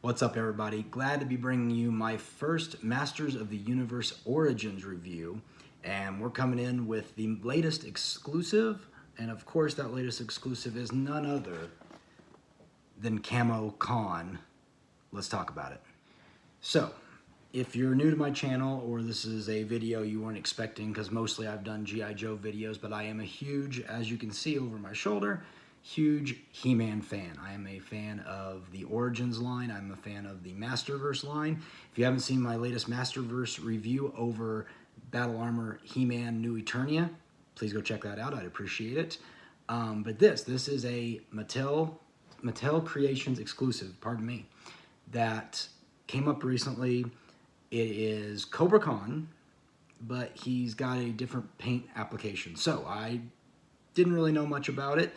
What's up, everybody? Glad to be bringing you my first Masters of the Universe Origins review, and we're coming in with the latest exclusive, and of course that latest exclusive is none other than Camo Kahn. Let's talk about it. So, if you're new to my channel, or this is a video you weren't expecting, because mostly I've done G.I. Joe videos, but I am a huge, as you can see over my shoulder, huge He-Man fan. I am a fan of the Origins line. I'm a fan of the Masterverse line. If you haven't seen my latest Masterverse review over Battle Armor He-Man New Eternia, please go check that out. I'd appreciate it. But this is a Mattel Creations Exclusive, pardon me, that came up recently. It is Camo Kahn, but he's got a different paint application. So I didn't really know much about it.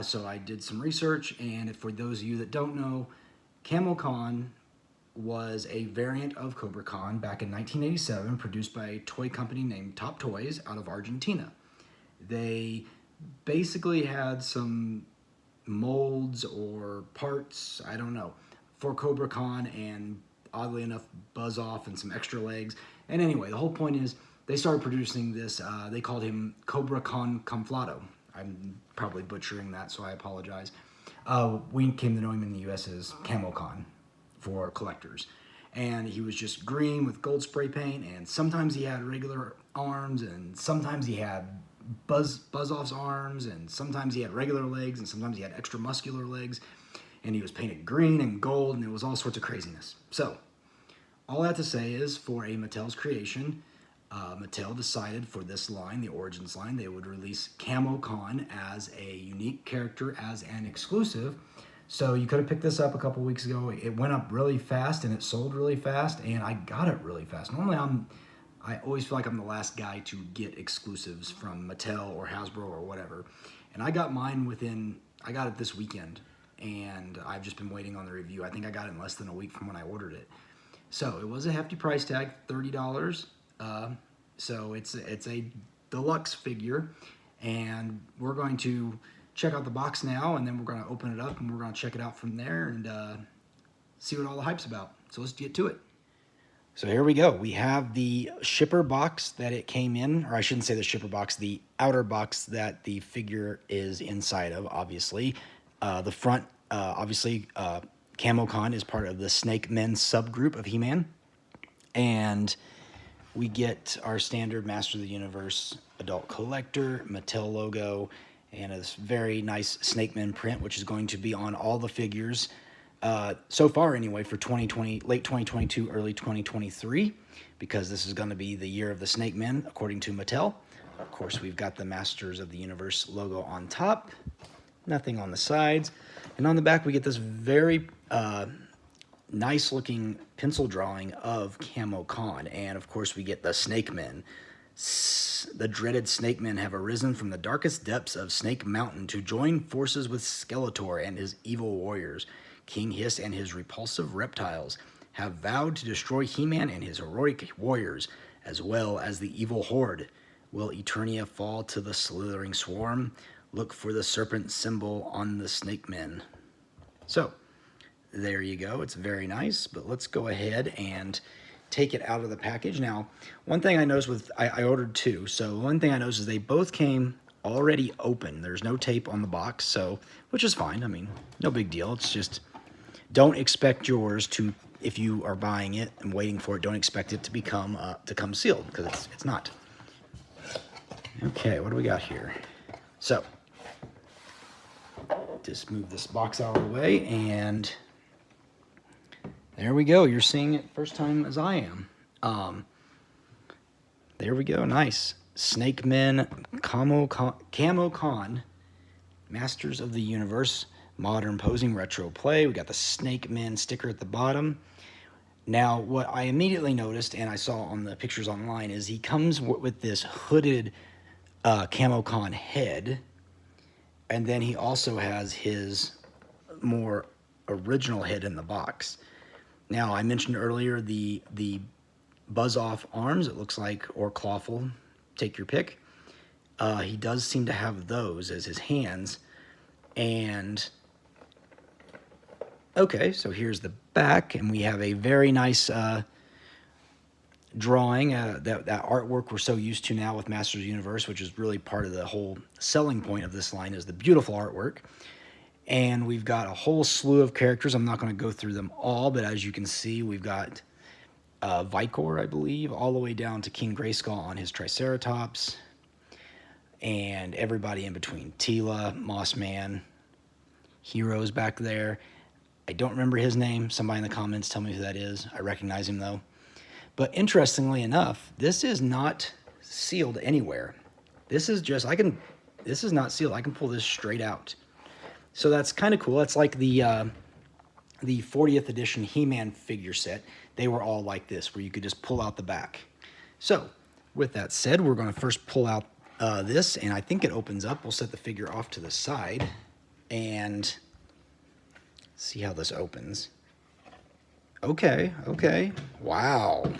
So I did some research, and for those of you that don't know, Camo Kahn was a variant of Camo Kahn back in 1987, produced by a toy company named Top Toys out of Argentina. They basically had some molds or parts, I don't know, for Camo Kahn, and oddly enough, Buzz Off and some extra legs. And anyway, the whole point is they started producing this, they called him Camo Kahn Camuflado. I'm probably butchering that, so I apologize. We came to know him in the U.S. as Camo Kahn for collectors. And he was just green with gold spray paint, and sometimes he had regular arms, and sometimes he had Buzz Off's arms, and sometimes he had regular legs, and sometimes he had extra muscular legs. And he was painted green and gold, and it was all sorts of craziness. So, all I have to say is, for a Mattel's creation, Mattel decided for this line, the Origins line, they would release Camo Kahn as a unique character, as an exclusive. So you could have picked this up a couple weeks ago. It went up really fast and it sold really fast, and I got it really fast. Normally I always feel like I'm the last guy to get exclusives from Mattel or Hasbro or whatever. And I got mine I got it this weekend, and I've just been waiting on the review. I think I got it in less than a week from when I ordered it. So it was a hefty price tag, $30. So it's a deluxe figure, and we're going to check out the box now, and then we're going to open it up and we're going to check it out from there and see what all the hype's about. So let's get to it. So here we go. We have the shipper box that it came in, or I shouldn't say the shipper box, the outer box that the figure is inside of, obviously. The front, obviously, Camo Kahn is part of the Snake Men subgroup of He-Man, and we get our standard Master of the Universe adult collector, Mattel logo, and a very nice Snake Men print, which is going to be on all the figures, so far anyway, for 2020, late 2022, early 2023, because this is going to be the year of the Snake Men, according to Mattel. Of course, we've got the Masters of the Universe logo on top, nothing on the sides, and on the back we get this very nice looking pencil drawing of Camo Kahn, and of course we get the Snake Men. The dreaded Snake Men have arisen from the darkest depths of Snake Mountain to join forces with Skeletor and his evil warriors. King Hiss and his repulsive reptiles have vowed to destroy He-Man and his heroic warriors, as well as the evil horde. Will Eternia fall to the slithering swarm? Look for the serpent symbol on the Snake Men. So, there you go. It's very nice, but let's go ahead and take it out of the package. Now, one thing I noticed I ordered two, so one thing I noticed is they both came already open. There's no tape on the box, so, which is fine. I mean, no big deal. It's just, don't expect yours to, if you are buying it and waiting for it, don't expect it to come sealed, because it's not. Okay, what do we got here? So, just move this box out of the way, and there we go. You're seeing it first time as I am. There we go. Nice. Snake Men, Camo Kahn, Masters of the Universe, Modern Posing Retro Play. We got the Snake Men sticker at the bottom. Now, what I immediately noticed, and I saw on the pictures online, is he comes with this hooded Camo Kahn head, and then he also has his more original head in the box. Now, I mentioned earlier the Buzz Off arms, it looks like, or Clawful, take your pick. He does seem to have those as his hands, and Okay, so here's the back, and we have a very nice drawing, that artwork we're so used to now with Masters of the Universe, which is really part of the whole selling point of this line, is the beautiful artwork. And we've got a whole slew of characters. I'm not going to go through them all, but as you can see, we've got Vicor, I believe, all the way down to King Grayskull on his Triceratops, and everybody in between. Tila, Mossman, Heroes back there. I don't remember his name. Somebody in the comments tell me who that is. I recognize him though. But interestingly enough, this is not sealed anywhere. This is just, this is not sealed. I can pull this straight out. So that's kind of cool. It's like the 40th edition He-Man figure set. They were all like this, where you could just pull out the back. So with that said, we're going to first pull out this, and I think it opens up. We'll set the figure off to the side and see how this opens. Okay, okay. Wow.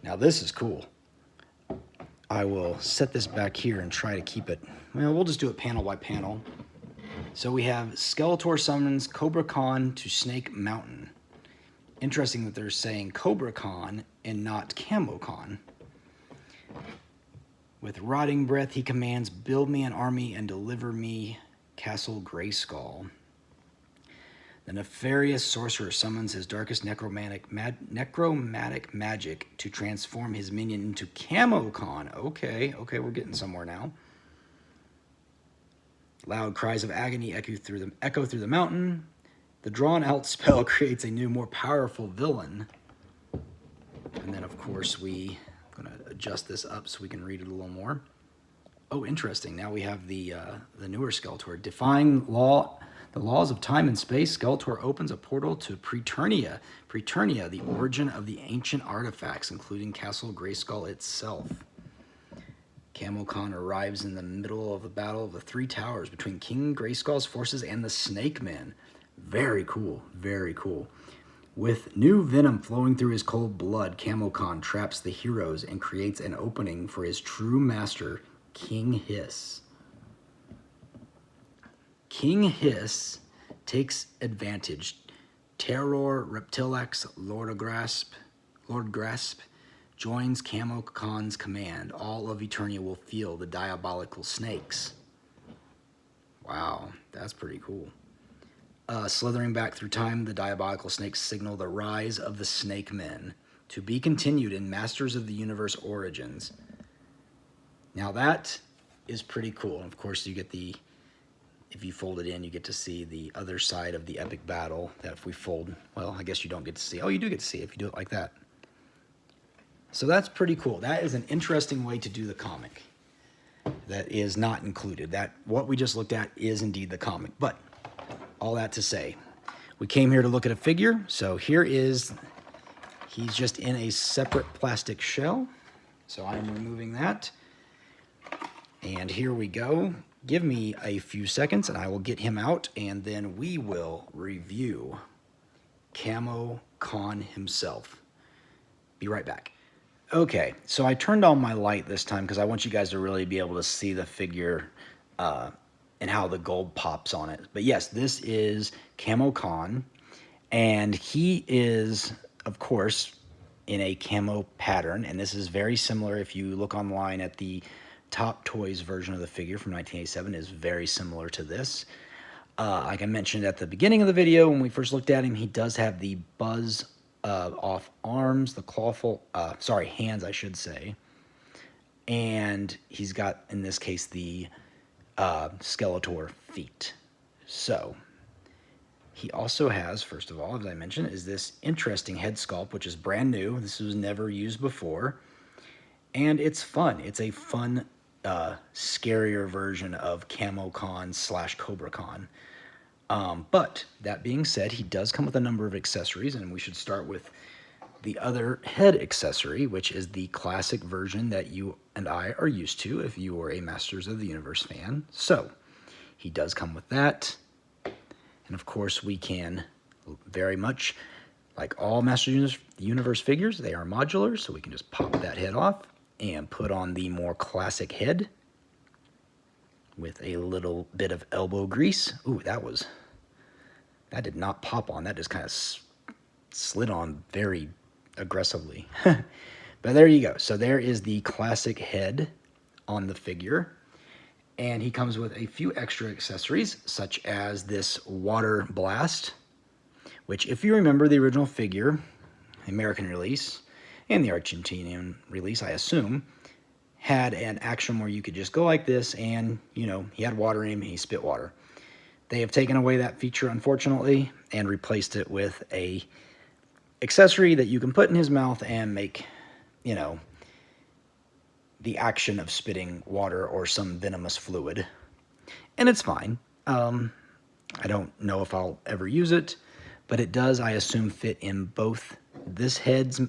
Now this is cool. I will set this back here and try to keep it, well, we'll just do it panel by panel. So we have Skeletor summons Cobra Kahn to Snake Mountain. Interesting that they're saying Cobra Kahn and not Camo Kahn. With rotting breath, he commands, build me an army and deliver me Castle Grayskull. The nefarious sorcerer summons his darkest necromantic magic to transform his minion into Camo Kahn. Okay, okay, we're getting somewhere now. Loud cries of agony echo through the mountain. The drawn-out spell creates a new, more powerful villain. And then, of course, I'm going to adjust this up so we can read it a little more. Oh, interesting. Now we have the newer Skeletor. Defying the laws of time and space, Skeletor opens a portal to Preternia. Preternia, the origin of the ancient artifacts, including Castle Grayskull itself. Camo Kahn arrives in the middle of the battle of the Three Towers between King Grayskull's forces and the Snake Men. Very cool, very cool. With new venom flowing through his cold blood, Camo Kahn traps the heroes and creates an opening for his true master, King Hiss. King Hiss takes advantage. Terror, Reptilex, Lord Grasp joins Camo Kahn's command. All of Eternia will feel the diabolical snakes. Wow, that's pretty cool. Slithering back through time, the diabolical snakes signal the rise of the Snake Men, to be continued in Masters of the Universe Origins. Now that is pretty cool. And of course, you get if you fold it in, you get to see the other side of the epic battle that if we fold, well, I guess you don't get to see. Oh, you do get to see it if you do it like that. So that's pretty cool. That is an interesting way to do the comic that is not included. That what we just looked at is indeed the comic. But all that to say, we came here to look at a figure. So here is, he's just in a separate plastic shell. So I'm removing that. And here we go. Give me a few seconds and I will get him out, and then we will review Camo Kahn himself. Be right back. Okay, so I turned on my light this time because I want you guys to really be able to see the figure and how the gold pops on it. But yes, this is Camo Kahn, and he is, of course, in a camo pattern, and this is very similar. If you look online at the Top Toys version of the figure from 1987, is very similar to this. Like I mentioned at the beginning of the video when we first looked at him, he does have the buzz off arms, the clawful, hands, I should say. And he's got, in this case, the Skeletor feet. So he also has, first of all, as I mentioned, is this interesting head sculpt, which is brand new. This was never used before. And it's fun. It's a fun, scarier version of Camo Kahn / Cobra Kahn. But that being said, he does come with a number of accessories, and we should start with the other head accessory, which is the classic version that you and I are used to if you are a Masters of the Universe fan. So he does come with that. And of course, we can very much, like all Masters of the Universe figures, they are modular, so we can just pop that head off and put on the more classic head with a little bit of elbow grease. Ooh, that was That did not pop on. That just kind of slid on very aggressively. But there you go. So there is the classic head on the figure. And he comes with a few extra accessories, such as this water blast, which, if you remember the original figure, American release, and the Argentinian release, I assume, had an action where you could just go like this and, you know, he had water in him and he spit water. They have taken away that feature, unfortunately, and replaced it with a accessory that you can put in his mouth and make, you know, the action of spitting water or some venomous fluid. And it's fine. I don't know if I'll ever use it, but it does, I assume, fit in both this head's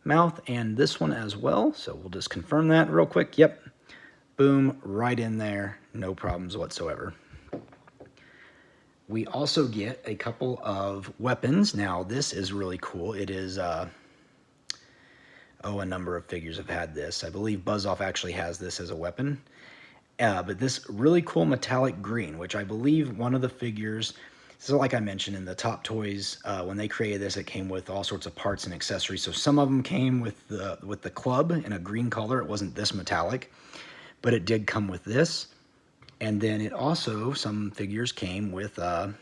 mouth and this one as well. So we'll just confirm that real quick. Yep. Boom, right in there. No problems whatsoever. We also get a couple of weapons. Now, this is really cool. It is, a number of figures have had this. I believe Buzz-Off actually has this as a weapon. But this really cool metallic green, which I believe one of the figures, so like I mentioned in the Top Toys, when they created this, it came with all sorts of parts and accessories. So some of them came with the club in a green color. It wasn't this metallic, but it did come with this. And then it also, some figures came with, I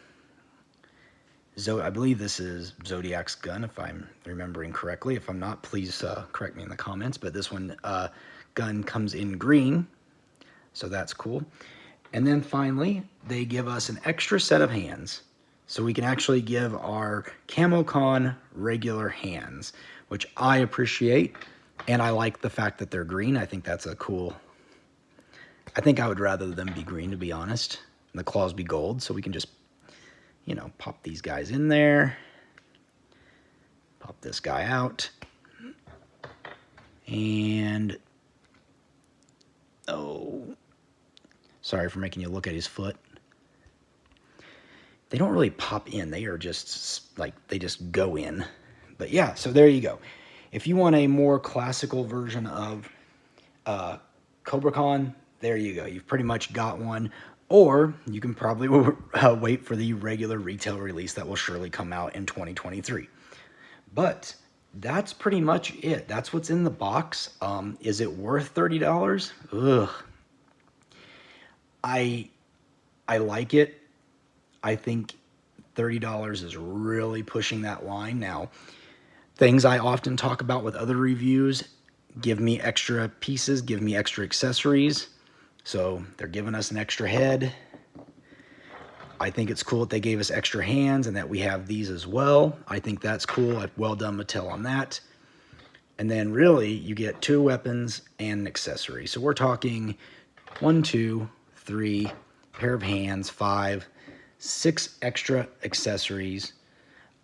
believe this is Zodiac's gun, if I'm remembering correctly. If I'm not, please correct me in the comments. But this one, gun comes in green, so that's cool. And then finally, they give us an extra set of hands. So we can actually give our Camo Kahn regular hands, which I appreciate. And I like the fact that they're green. I think that's a cool... I think I would rather them be green, to be honest, and the claws be gold, so we can just, you know, pop these guys in there, pop this guy out, and, oh, sorry for making you look at his foot. They don't really pop in, they are just, like, they just go in. But yeah, so there you go. If you want a more classical version of Cobra Kahn, there you go. You've pretty much got one. Or you can probably wait for the regular retail release that will surely come out in 2023. But that's pretty much it. That's what's in the box. Is it worth $30? Ugh. I like it. I think $30 is really pushing that line. Now, things I often talk about with other reviews, give me extra pieces, give me extra accessories. So they're giving us an extra head. I think it's cool that they gave us extra hands and that we have these as well. I think that's cool. Well done, Mattel, on that. And then really, you get 2 weapons and an accessory. So we're talking 1, 2, 3, pair of hands, 5, 6 extra accessories.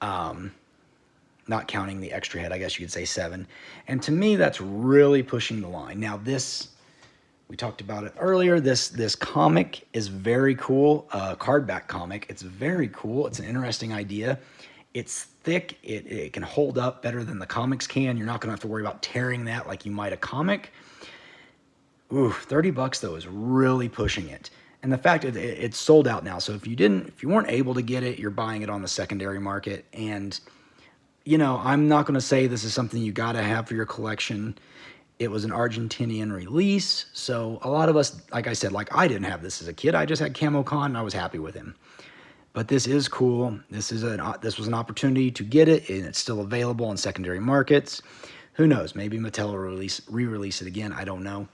Not counting the extra head, I guess you could say 7. And to me, that's really pushing the line. Now this... We talked about it earlier. This comic is very cool, cardback comic. It's very cool. It's an interesting idea. It's thick. It can hold up better than the comics can. You're not going to have to worry about tearing that like you might a comic. Ooh, $30 though is really pushing it. And the fact that it's sold out now. So if you weren't able to get it, you're buying it on the secondary market. And you know, I'm not going to say this is something you got to have for your collection. It was an Argentinian release, so a lot of us, like I said, like I didn't have this as a kid. I just had Camo Kahn, and I was happy with him. But this is cool. This was an opportunity to get it, and it's still available on secondary markets. Who knows? Maybe Mattel will re-release it again. I don't know.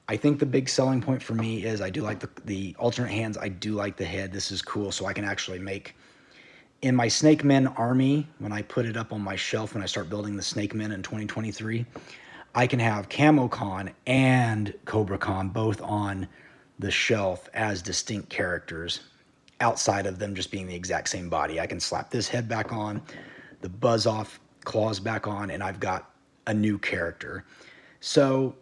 I think the big selling point for me is I do like the alternate hands. I do like the head. This is cool, so I can actually make... In my Snake Men army, when I put it up on my shelf, when I start building the Snake Men in 2023... I can have Camo Kahn and Cobra Kahn both on the shelf as distinct characters outside of them just being the exact same body. I can slap this head back on, the Buzz-Off claws back on, and I've got a new character. So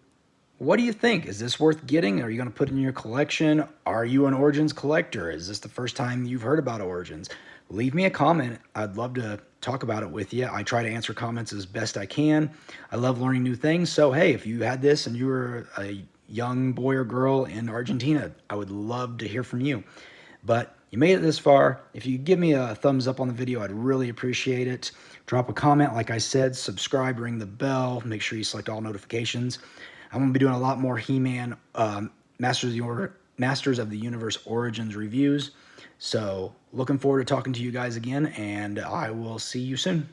what do you think? Is this worth getting? Are you going to put it in your collection? Are you an Origins collector? Is this the first time you've heard about Origins? Leave me a comment. I'd love to talk about it with you. I try to answer comments as best I can. I love learning new things. So, hey, if you had this and you were a young boy or girl in Argentina, I would love to hear from you. But you made it this far. If you give me a thumbs up on the video, I'd really appreciate it. Drop a comment, like I said, subscribe, ring the bell, make sure you select all notifications. I'm going to be doing a lot more He-Man Masters of the Universe Origins reviews. So looking forward to talking to you guys again, and I will see you soon.